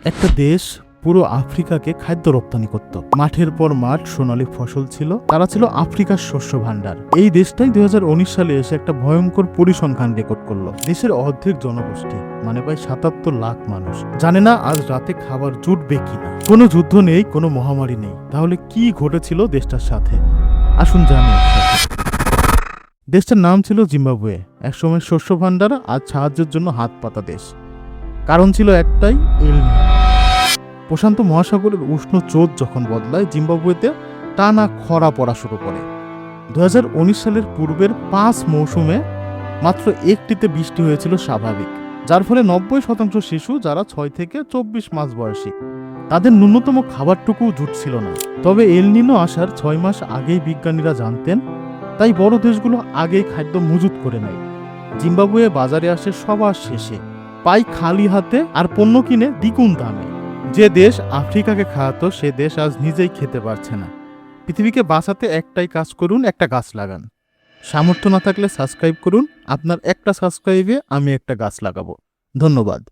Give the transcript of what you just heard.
একটা দেশ পুরো আফ্রিকাকে খাদ্য রপ্তানি করত। মাঠের পর মাঠ সোনালী ফসল ছিল, তারা ছিল আফ্রিকার শস্য ভাণ্ডার। এই দেশটাই 2019 সালে এসে একটা ভয়ঙ্কর পরিসংখ্যান রেকর্ড করলো। দেশের অর্ধেক জনগোষ্ঠী মানে প্রায় 77 লাখ মানুষ জানে না আজ রাতে খাবার জুটবে কিনা। কোনো যুদ্ধ নেই, কোনো মহামারী নেই, তাহলে কি ঘটেছিল দেশটার সাথে আসুন জানি। দেশটার নাম ছিল জিম্বাবুয়ে। একসময় শস্য ভাণ্ডার, আজ সাহায্যের জন্য হাত পাতা দেশ। কারণ ছিল একটাই, এল নিনো। প্রশান্ত মহাসাগরের উষ্ণ স্রোত যখন বদলায়, জিম্বাবুয়েতে টানা খরা পড়া শুরু করে। 2019 সালের পূর্বের 5 মৌসুমে মাত্র একটিতে বৃষ্টি হয়েছিল স্বাভাবিক, যার ফলে 90% শিশু যারা 6 থেকে 24 মাস বয়সী, তাদের ন্যূনতম খাবারটুকু জুটছিল না। তবে এল নিনো আসার 6 মাস আগেই বিজ্ঞানীরা জানতেন, তাই বড় দেশগুলো আগেই খাদ্য মজুত করে নেয়। জিম্বাবুয়ে বাজারে আসে সবার শেষে, পাই খালি হাতে আর পণ্য কিনে দ্বিগুণ দামে। যে দেশ আফ্রিকাকে খাওয়াতো সে দেশ আজ নিজেই খেতে পারছে না। পৃথিবীকে বাঁচাতে একটাই কাজ করুন, একটা গাছ লাগান। সামর্থ্য না থাকলে সাবস্ক্রাইব করুন। আপনার একটা সাবস্ক্রাইবে আমি একটা গাছ লাগাবো। ধন্যবাদ।